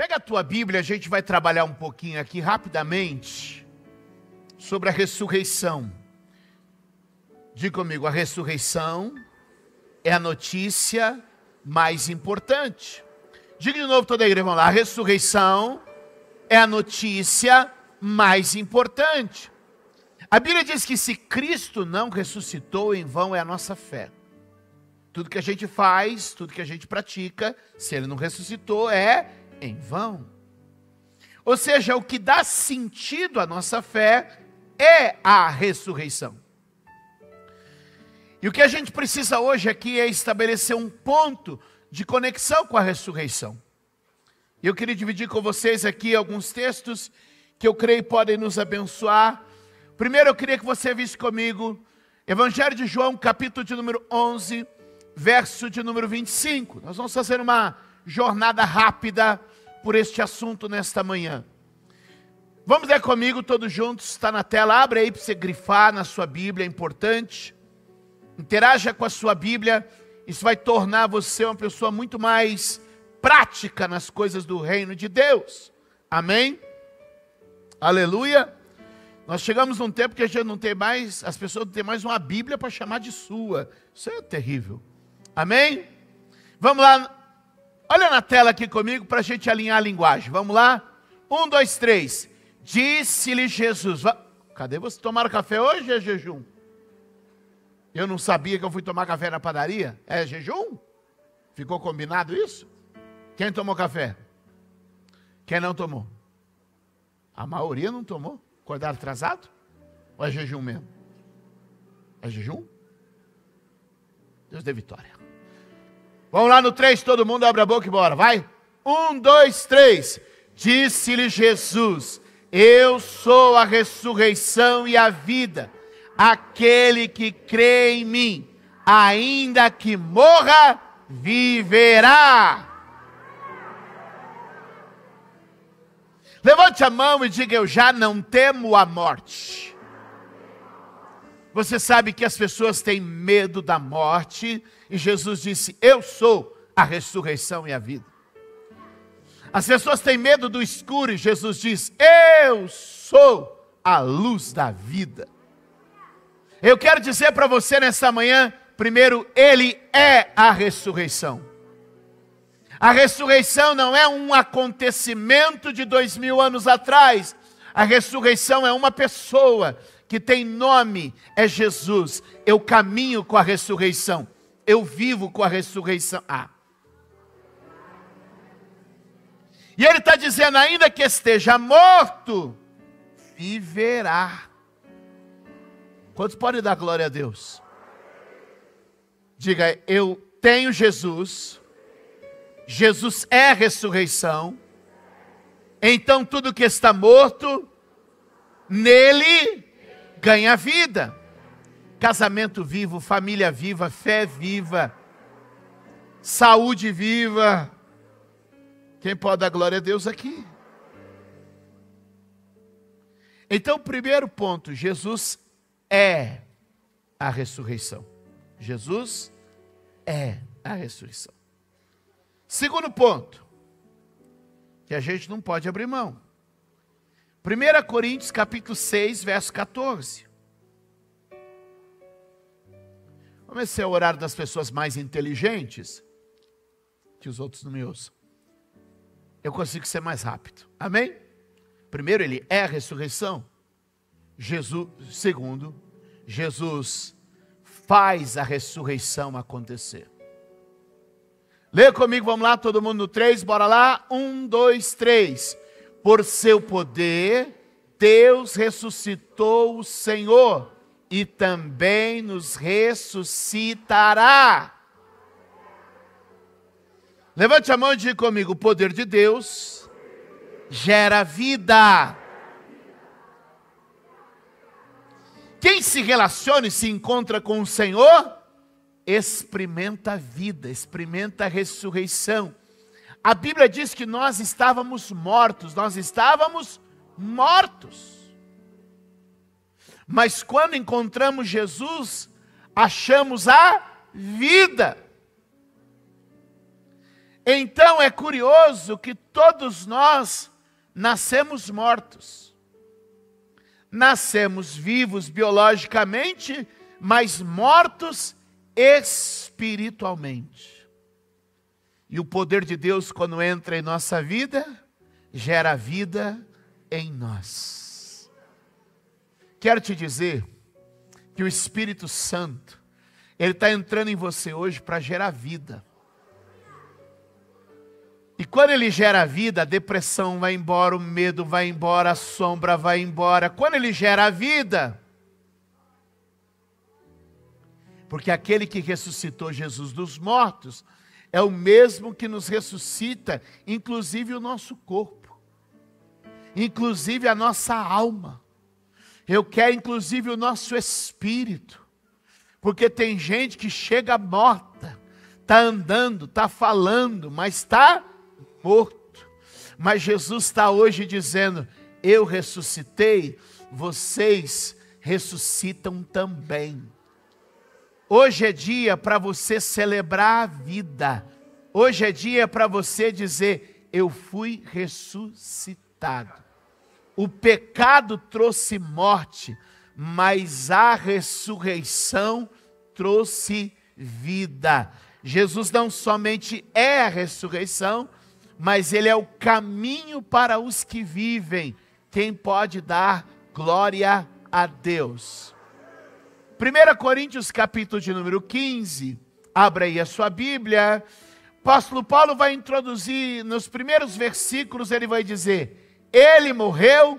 Pega a tua Bíblia, a gente vai trabalhar um pouquinho aqui rapidamente sobre a ressurreição. Diga comigo, a ressurreição é a notícia mais importante. Diga de novo toda a igreja, vamos lá. A ressurreição é a notícia mais importante. A Bíblia diz que se Cristo não ressuscitou, em vão é a nossa fé. Tudo que a gente faz, tudo que a gente pratica, se Ele não ressuscitou, é em vão. Ou seja, o que dá sentido à nossa fé é a ressurreição. E o que a gente precisa hoje aqui é estabelecer um ponto de conexão com a ressurreição. Eu queria dividir com vocês aqui alguns textos que eu creio podem nos abençoar. Primeiro eu queria que você visse comigo Evangelho de João, capítulo de número 11, verso de número 25. Nós vamos fazer uma jornada rápida por este assunto nesta manhã. Vamos ler comigo todos juntos, está na tela, abre aí para você grifar na sua Bíblia, é importante. Interaja com a sua Bíblia, isso vai tornar você uma pessoa muito mais prática nas coisas do reino de Deus. Amém? Aleluia. Nós chegamos num tempo que a gente não tem mais, as pessoas não têm mais uma Bíblia para chamar de sua. Isso é terrível. Amém? Vamos lá. Olha na tela aqui comigo para a gente alinhar a linguagem. Vamos lá? 1, 2, 3. Disse-lhe Jesus. Cadê você? Tomaram café hoje ou é jejum? Eu não sabia que eu fui tomar café na padaria. É jejum? Ficou combinado isso? Quem tomou café? Quem não tomou? A maioria não tomou. Acordaram atrasado? Ou é jejum mesmo? É jejum? Deus dê vitória. Vamos lá no 3, todo mundo abre a boca e bora, vai? 1, 2, 3. Disse-lhe Jesus: eu sou a ressurreição e a vida. Aquele que crê em mim, ainda que morra, viverá. Levante a mão e diga: eu já não temo a morte. Você sabe que as pessoas têm medo da morte, e Jesus disse: eu sou a ressurreição e a vida. As pessoas têm medo do escuro, e Jesus diz: eu sou a luz da vida. Eu quero dizer para você nessa manhã, primeiro, Ele é a ressurreição. A ressurreição não é um acontecimento de 2000 anos atrás. A ressurreição é uma pessoa que tem nome, é Jesus. Eu caminho com a ressurreição. Eu vivo com a ressurreição. E Ele está dizendo, ainda que esteja morto, viverá. Quantos podem dar glória a Deus? Diga: eu tenho Jesus. Jesus é a ressurreição. Então tudo que está morto, nele ganha vida. Casamento vivo, família viva, fé viva, saúde viva. Quem pode dar glória a Deus aqui? Então, primeiro ponto, Jesus é a ressurreição. Jesus é a ressurreição. Segundo ponto, que a gente não pode abrir mão. 1 Coríntios capítulo 6, verso 14. Vamos ver se é o horário das pessoas mais inteligentes, que os outros não me ouçam. Eu consigo ser mais rápido. Amém? Primeiro, Ele é a ressurreição. Segundo, Jesus faz a ressurreição acontecer. Leia comigo, vamos lá, todo mundo no 3, bora lá. 1, 2, 3. Por seu poder, Deus ressuscitou o Senhor e também nos ressuscitará. Levante a mão e diga comigo: o poder de Deus gera vida. Quem se relaciona e se encontra com o Senhor, experimenta a vida, experimenta a ressurreição. A Bíblia diz que nós estávamos mortos. Mas quando encontramos Jesus, achamos a vida. Então é curioso que todos nós nascemos mortos. Nascemos vivos biologicamente, mas mortos espiritualmente. E o poder de Deus, quando entra em nossa vida, gera vida em nós. Quero te dizer que o Espírito Santo, ele está entrando em você hoje para gerar vida. E quando ele gera vida, a depressão vai embora, o medo vai embora, a sombra vai embora. Quando ele gera a vida, porque aquele que ressuscitou Jesus dos mortos é o mesmo que nos ressuscita, inclusive o nosso corpo, inclusive a nossa alma. Eu quero inclusive o nosso espírito, porque tem gente que chega morta, está andando, está falando, mas está morto. Mas Jesus está hoje dizendo: eu ressuscitei, vocês ressuscitam também. Hoje é dia para você celebrar a vida. Hoje é dia para você dizer: eu fui ressuscitado. O pecado trouxe morte, mas a ressurreição trouxe vida. Jesus não somente é a ressurreição, mas ele é o caminho para os que vivem. Quem pode dar glória a Deus? 1 Coríntios capítulo de número 15, abra aí a sua Bíblia. Apóstolo Paulo vai introduzir, nos primeiros versículos ele vai dizer: ele morreu,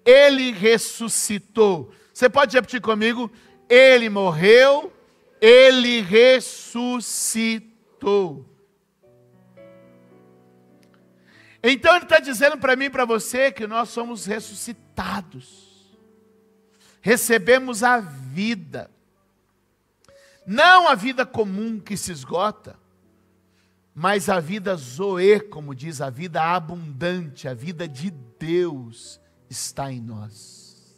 ele ressuscitou. Você pode repetir comigo? Ele morreu, ele ressuscitou. Então ele está dizendo para mim e para você que nós somos ressuscitados. Recebemos a vida. Não a vida comum que se esgota, mas a vida zoe, como diz, a vida abundante, a vida de Deus está em nós.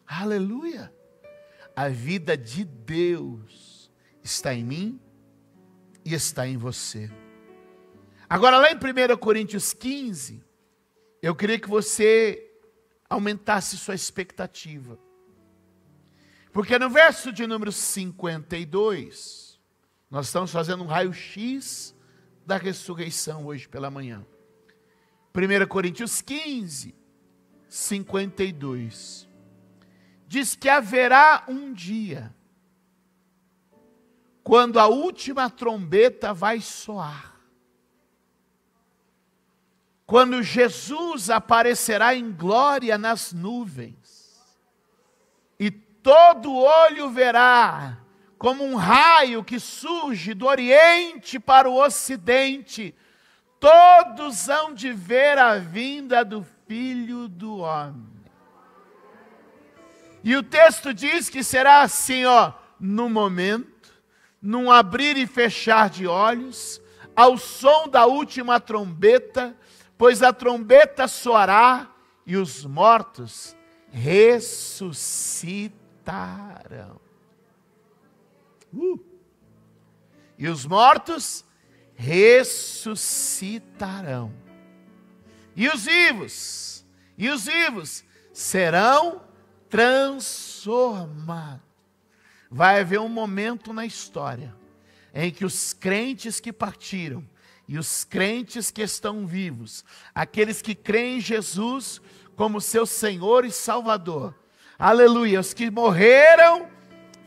Aleluia! A vida de Deus está em mim e está em você. Agora lá em 1 Coríntios 15, eu queria que você aumentasse sua expectativa. Porque no verso de número 52, nós estamos fazendo um raio-x da ressurreição hoje pela manhã. 1 Coríntios 15, 52. Diz que haverá um dia, quando a última trombeta vai soar. Quando Jesus aparecerá em glória nas nuvens, e todo olho verá, como um raio que surge do Oriente para o Ocidente, todos hão de ver a vinda do Filho do Homem. E o texto diz que será assim, no momento, num abrir e fechar de olhos, ao som da última trombeta, pois a trombeta soará e os mortos ressuscitarão. E os mortos ressuscitarão. E os vivos serão transformados. Vai haver um momento na história em que os crentes que partiram e os crentes que estão vivos, aqueles que creem em Jesus como seu Senhor e Salvador, aleluia, os que morreram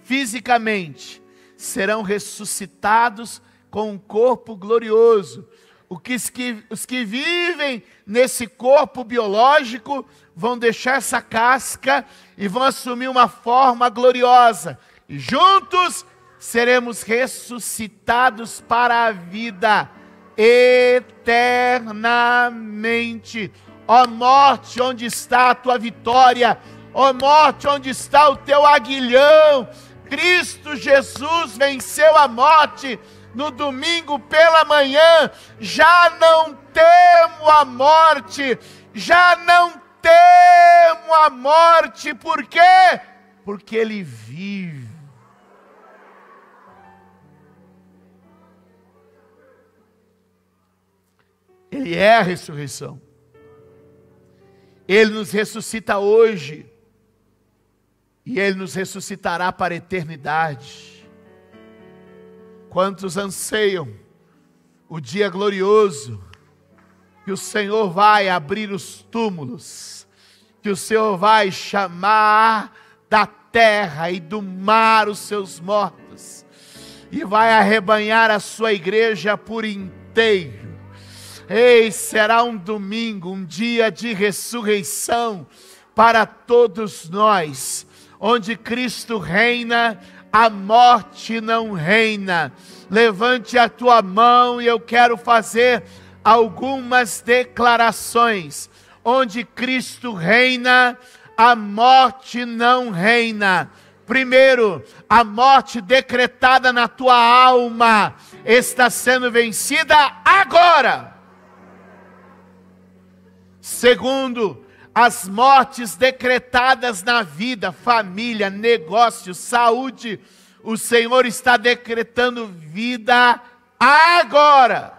fisicamente, serão ressuscitados com um corpo glorioso. Os que vivem nesse corpo biológico vão deixar essa casca e vão assumir uma forma gloriosa. E juntos seremos ressuscitados para a vida eternamente. Ó morte, onde está a tua vitória? Ó morte, onde está o teu aguilhão? Cristo Jesus venceu a morte no domingo pela manhã. Já não temo a morte, já não temo a morte. Por quê? Porque Ele vive. Ele é a ressurreição. Ele nos ressuscita hoje. E Ele nos ressuscitará para a eternidade. Quantos anseiam o dia glorioso, que o Senhor vai abrir os túmulos, que o Senhor vai chamar da terra e do mar os seus mortos, e vai arrebanhar a sua igreja por inteiro. Ei, será um domingo, um dia de ressurreição para todos nós, onde Cristo reina, a morte não reina. Levante a tua mão e eu quero fazer algumas declarações. Onde Cristo reina, a morte não reina. Primeiro, a morte decretada na tua alma está sendo vencida agora. Segundo, as mortes decretadas na vida, família, negócio, saúde, o Senhor está decretando vida agora.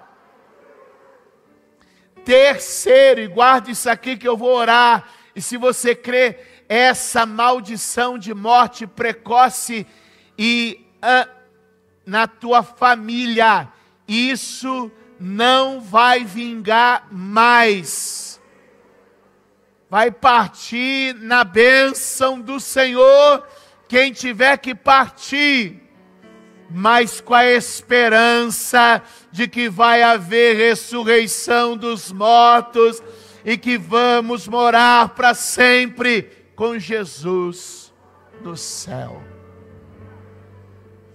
Terceiro, e guarde isso aqui que eu vou orar, e se você crê, essa maldição de morte precoce e na tua família, isso não vai vingar mais. Vai partir na bênção do Senhor, quem tiver que partir, mas com a esperança de que vai haver ressurreição dos mortos e que vamos morar para sempre com Jesus no céu.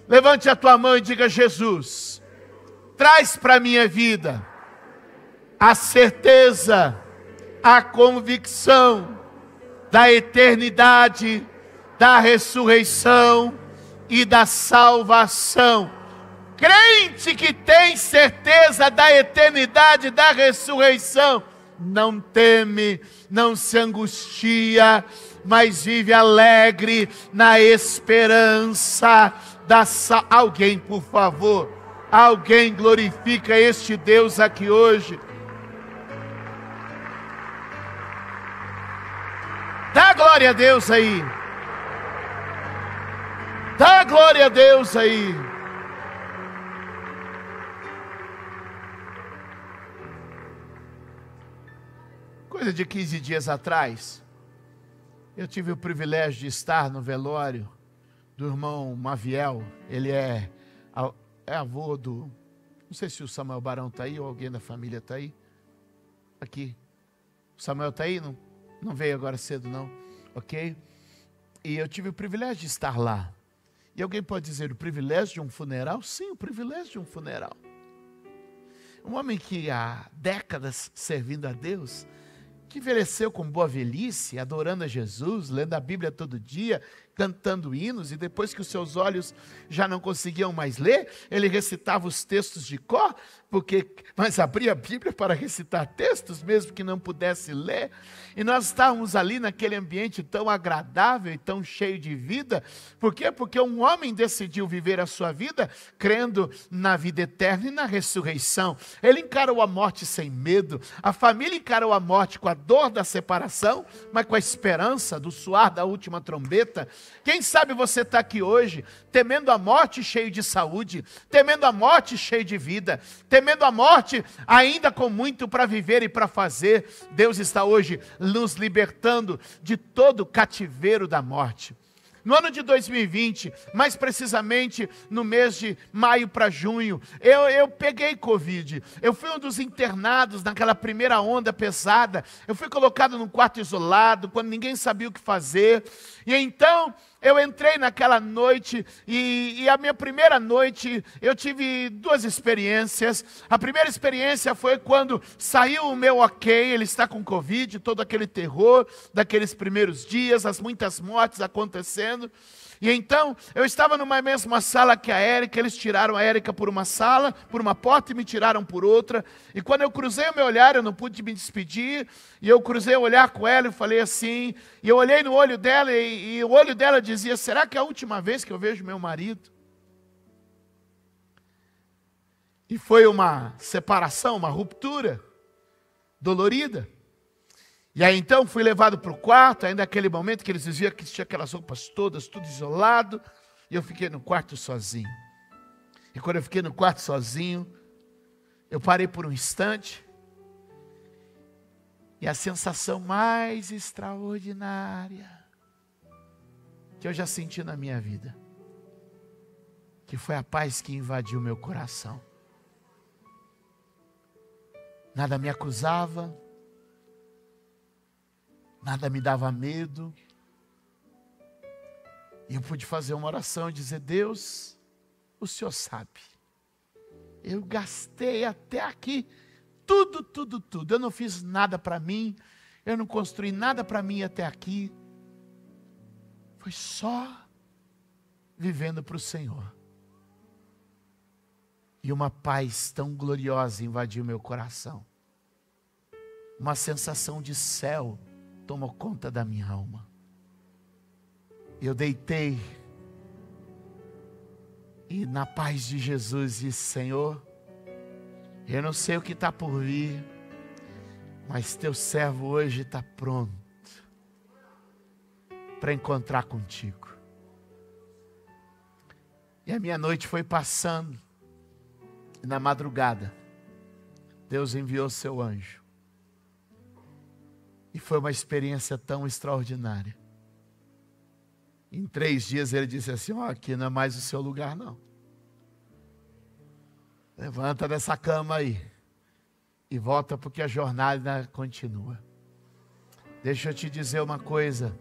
Levante a tua mão e diga: Jesus, traz para a minha vida a certeza, a convicção da eternidade, da ressurreição e da salvação. Crente que tem certeza da eternidade, da ressurreição, não teme, não se angustia, mas vive alegre na esperança da salvação. Alguém, por favor, alguém glorifica este Deus aqui hoje. Dá glória a Deus aí. Dá glória a Deus aí. Coisa de 15 dias atrás, eu tive o privilégio de estar no velório do irmão Maviel. Ele é avô do... Não sei se o Samuel Barão está aí ou alguém da família está aí. Aqui. O Samuel está aí? Não veio agora cedo não, ok? E eu tive o privilégio de estar lá. E alguém pode dizer, o privilégio de um funeral? Sim, o privilégio de um funeral. Um homem que há décadas servindo a Deus, que envelheceu com boa velhice, adorando a Jesus, lendo a Bíblia todo dia, cantando hinos, e depois que os seus olhos já não conseguiam mais ler, ele recitava os textos de cor, mas abria a Bíblia para recitar textos, mesmo que não pudesse ler, e nós estávamos ali naquele ambiente tão agradável e tão cheio de vida. Por quê? Porque um homem decidiu viver a sua vida crendo na vida eterna e na ressurreição. Ele encarou a morte sem medo, a família encarou a morte com a dor da separação, mas com a esperança do soar da última trombeta. Quem sabe você está aqui hoje, temendo a morte cheio de saúde, temendo a morte cheio de vida, temendo a morte ainda com muito para viver e para fazer. Deus está hoje nos libertando de todo o cativeiro da morte. No ano de 2020, mais precisamente no mês de maio para junho, eu peguei Covid. Eu fui um dos internados naquela primeira onda pesada. Eu fui colocado num quarto isolado, quando ninguém sabia o que fazer. E então, eu entrei naquela noite, e a minha primeira noite, eu tive duas experiências. A primeira experiência foi quando saiu o meu ok, ele está com Covid, todo aquele terror daqueles primeiros dias, as muitas mortes acontecendo. E então, eu estava numa mesma sala que a Érica, eles tiraram a Érica por uma sala, por uma porta e me tiraram por outra. E quando eu cruzei o meu olhar, eu não pude me despedir, e eu cruzei o olhar com ela e falei assim, e eu olhei no olho dela e o olho dela dizia, será que é a última vez que eu vejo meu marido? E foi uma separação, uma ruptura. dolorida. E aí então fui levado para o quarto, ainda naquele momento que eles diziam que tinha aquelas roupas todas, tudo isolado, e eu fiquei no quarto sozinho. E quando eu fiquei no quarto sozinho, eu parei por um instante, e a sensação mais extraordinária que eu já senti na minha vida, que foi a paz que invadiu meu coração. Nada me acusava, nada me dava medo. E eu pude fazer uma oração e dizer: Deus, o Senhor sabe. Eu gastei até aqui tudo. Eu não fiz nada para mim. Eu não construí nada para mim até aqui. Foi só vivendo para o Senhor. E uma paz tão gloriosa invadiu meu coração. Uma sensação de céu tomou conta da minha alma. Eu deitei e na paz de Jesus disse: Senhor, eu não sei o que está por vir, mas teu servo hoje está pronto para encontrar contigo. E a minha noite foi passando, e na madrugada Deus enviou seu anjo. E foi uma experiência tão extraordinária. Em 3 dias ele disse assim: ó, aqui não é mais o seu lugar não. Levanta dessa cama aí e volta, porque a jornada continua. Deixa eu te dizer uma coisa.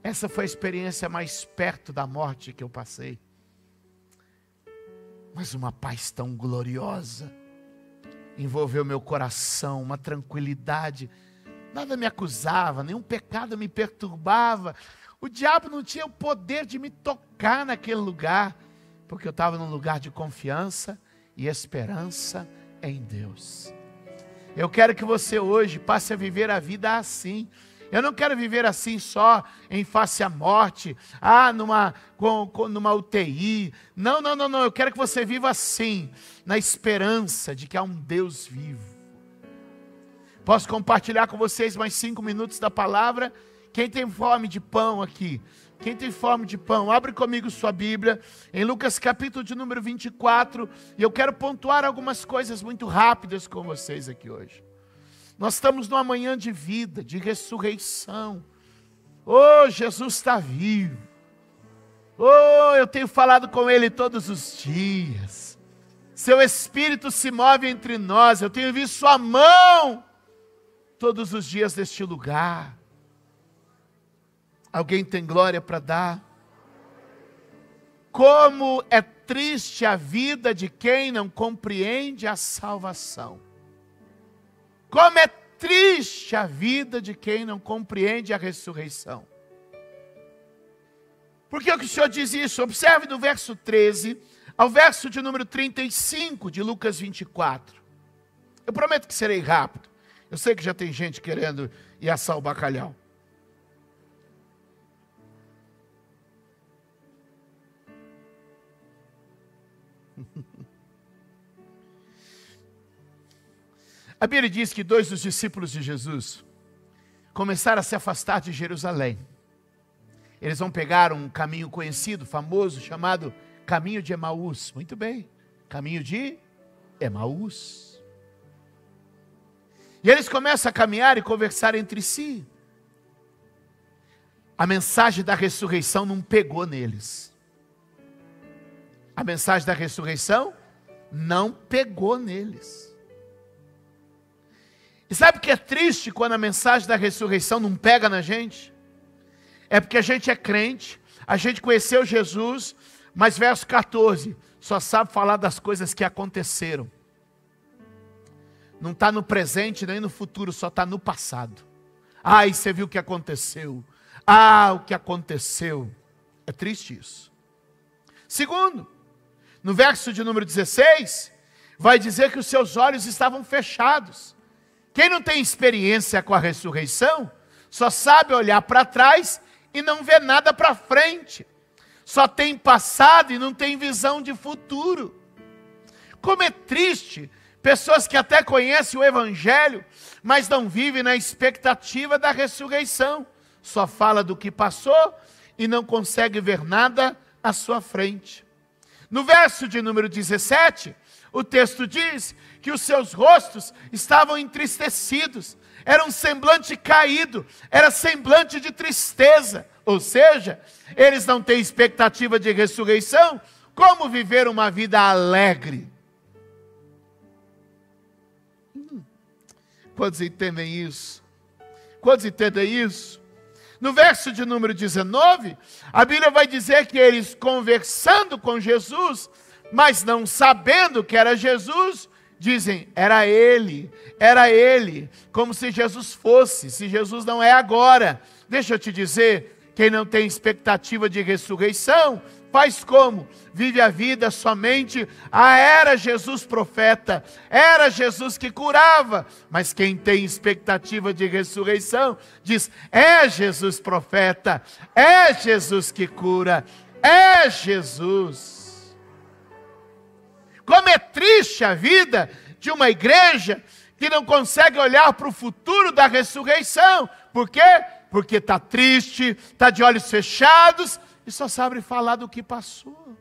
Essa foi a experiência mais perto da morte que eu passei. Mas uma paz tão gloriosa envolveu meu coração, uma tranquilidade. Nada me acusava, nenhum pecado me perturbava. O diabo não tinha o poder de me tocar naquele lugar, porque eu estava num lugar de confiança e esperança em Deus. Eu quero que você hoje passe a viver a vida assim. Eu não quero viver assim só em face à morte, numa UTI. Não. Eu quero que você viva assim, na esperança de que há um Deus vivo. Posso compartilhar com vocês mais 5 minutos da palavra? Quem tem fome de pão aqui? Quem tem fome de pão? Abre comigo sua Bíblia, em Lucas capítulo de número 24. E eu quero pontuar algumas coisas muito rápidas com vocês aqui hoje. Nós estamos numa manhã de vida, de ressurreição. Oh, Jesus está vivo. Oh, eu tenho falado com Ele todos os dias. Seu Espírito se move entre nós. Eu tenho visto sua mão todos os dias deste lugar. Alguém tem glória para dar? Como é triste a vida de quem não compreende a salvação. Como é triste a vida de quem não compreende a ressurreição. Por que o Senhor diz isso? Observe do verso 13 ao verso de número 35 de Lucas 24. Eu prometo que serei rápido. Eu sei que já tem gente querendo ir assar o bacalhau. A Bíblia diz que 2 dos discípulos de Jesus começaram a se afastar de Jerusalém. Eles vão pegar um caminho conhecido, famoso, chamado Caminho de Emaús. Muito bem, Caminho de Emaús. E eles começam a caminhar e conversar entre si. A mensagem da ressurreição não pegou neles. A mensagem da ressurreição não pegou neles. E sabe o que é triste quando a mensagem da ressurreição não pega na gente? É porque a gente é crente, a gente conheceu Jesus, mas verso 14, só sabe falar das coisas que aconteceram. Não está no presente nem no futuro, só está no passado. E você viu o que aconteceu. O que aconteceu. É triste isso. Segundo, no verso de número 16, vai dizer que os seus olhos estavam fechados. Quem não tem experiência com a ressurreição, só sabe olhar para trás e não vê nada para frente. Só tem passado e não tem visão de futuro. Como é triste Pessoas que até conhecem o Evangelho, mas não vivem na expectativa da ressurreição. Só fala do que passou e não consegue ver nada à sua frente. No verso de número 17, o texto diz que os seus rostos estavam entristecidos. Era um semblante caído, era semblante de tristeza. Ou seja, eles não têm expectativa de ressurreição. Como viver uma vida alegre? Quantos entendem isso? Quantos entendem isso? No verso de número 19, a Bíblia vai dizer que eles conversando com Jesus, mas não sabendo que era Jesus, dizem, era ele, como se Jesus fosse, se Jesus não é agora. Deixa eu te dizer, quem não tem expectativa de ressurreição, faz como? Vive a vida somente, era Jesus profeta, era Jesus que curava, mas quem tem expectativa de ressurreição, diz, é Jesus profeta, é Jesus que cura, é Jesus. Como é triste a vida de uma igreja que não consegue olhar para o futuro da ressurreição. Por quê? Porque está triste, está de olhos fechados, e só sabe falar do que passou.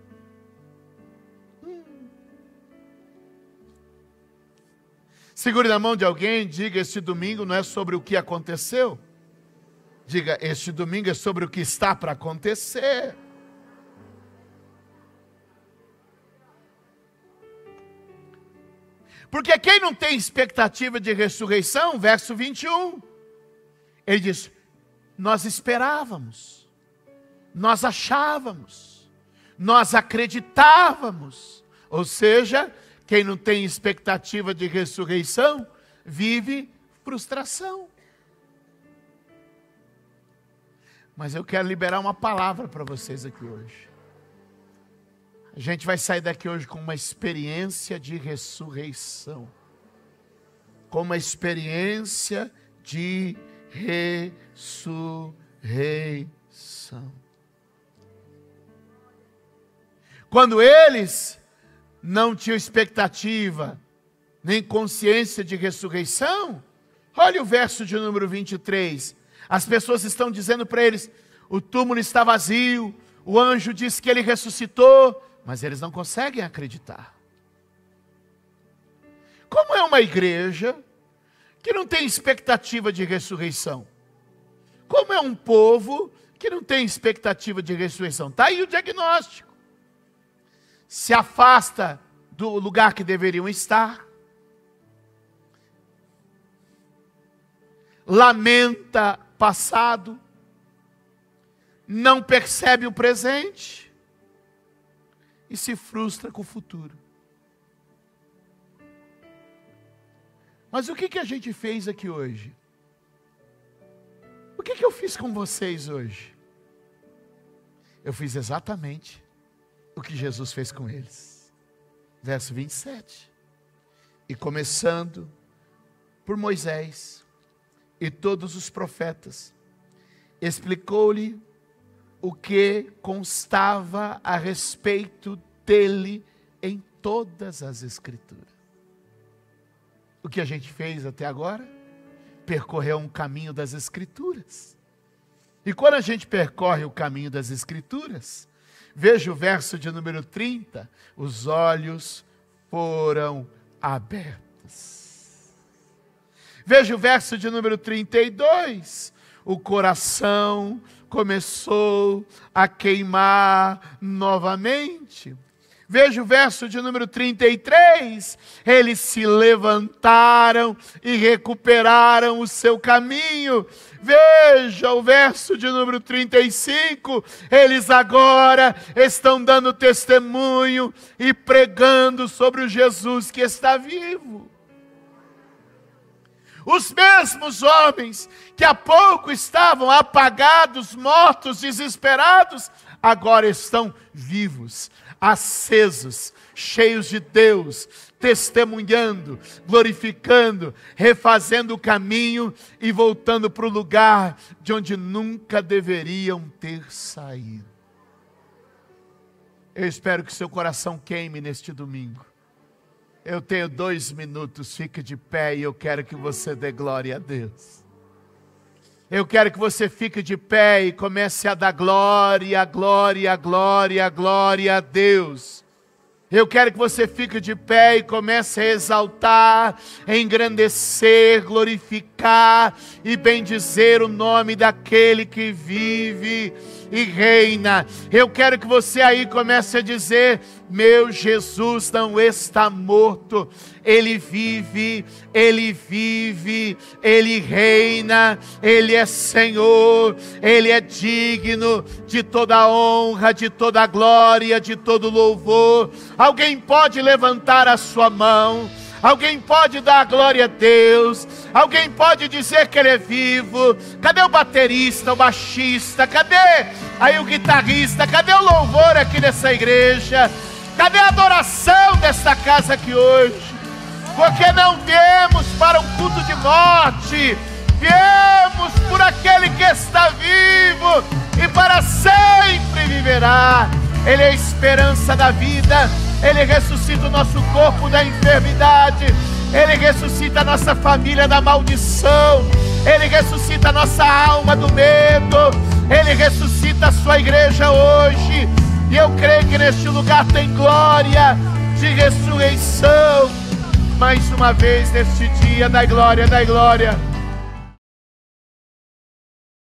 Segure na mão de alguém, diga, este domingo não é sobre o que aconteceu. Diga, este domingo é sobre o que está para acontecer. Porque quem não tem expectativa de ressurreição, verso 21, ele diz, nós esperávamos, nós achávamos, nós acreditávamos. Ou seja, quem não tem expectativa de ressurreição, vive frustração. Mas eu quero liberar uma palavra para vocês aqui hoje. A gente vai sair daqui hoje com uma experiência de ressurreição. Com uma experiência de ressurreição. Quando eles não tinham expectativa, nem consciência de ressurreição, olha o verso de número 23. As pessoas estão dizendo para eles, o túmulo está vazio, o anjo disse que ele ressuscitou, mas eles não conseguem acreditar. Como é uma igreja que não tem expectativa de ressurreição? Como é um povo que não tem expectativa de ressurreição? Está aí o diagnóstico. Se afasta do lugar que deveriam estar. Lamenta passado. Não percebe o presente. E se frustra com o futuro. Mas o que a gente fez aqui hoje? O que eu fiz com vocês hoje? Eu fiz exatamente o que Jesus fez com eles. Verso 27. E começando por Moisés e todos os profetas, explicou-lhe o que constava a respeito dele em todas as Escrituras. O que a gente fez até agora? Percorreu um caminho das Escrituras. E quando a gente percorre o caminho das Escrituras, veja o verso de número 30, os olhos foram abertos. Veja o verso de número 32, o coração começou a queimar novamente. Veja o verso de número 33, eles se levantaram e recuperaram o seu caminho. Veja o verso de número 35, eles agora estão dando testemunho e pregando sobre o Jesus que está vivo. Os mesmos homens que há pouco estavam apagados, mortos, desesperados, agora estão vivos, acesos, cheios de Deus, testemunhando, glorificando, refazendo o caminho e voltando para o lugar de onde nunca deveriam ter saído. Eu espero que seu coração queime neste domingo. Eu tenho 2 minutos, fique de pé e eu quero que você dê glória a Deus. Eu quero que você fique de pé e comece a dar glória, glória, glória, glória a Deus. Eu quero que você fique de pé e comece a exaltar, engrandecer, glorificar e bendizer o nome daquele que vive e reina. Eu quero que você aí comece a dizer: meu Jesus não está morto, Ele vive, Ele vive, Ele reina, Ele é Senhor, Ele é digno de toda honra, de toda glória, de todo louvor. Alguém pode levantar a sua mão? Alguém pode dar glória a Deus? Alguém pode dizer que Ele é vivo? Cadê o baterista, o baixista? Cadê aí o guitarrista? Cadê o louvor aqui nessa igreja? Cadê a adoração desta casa aqui hoje? Porque não viemos para um culto de morte, viemos por aquele que está vivo e para sempre viverá. Ele é a esperança da vida, Ele ressuscita o nosso corpo da enfermidade, Ele ressuscita a nossa família da maldição, Ele ressuscita a nossa alma do medo, Ele ressuscita a sua igreja hoje. E eu creio que neste lugar tem glória de ressurreição. Mais uma vez neste dia, dai glória, dai glória.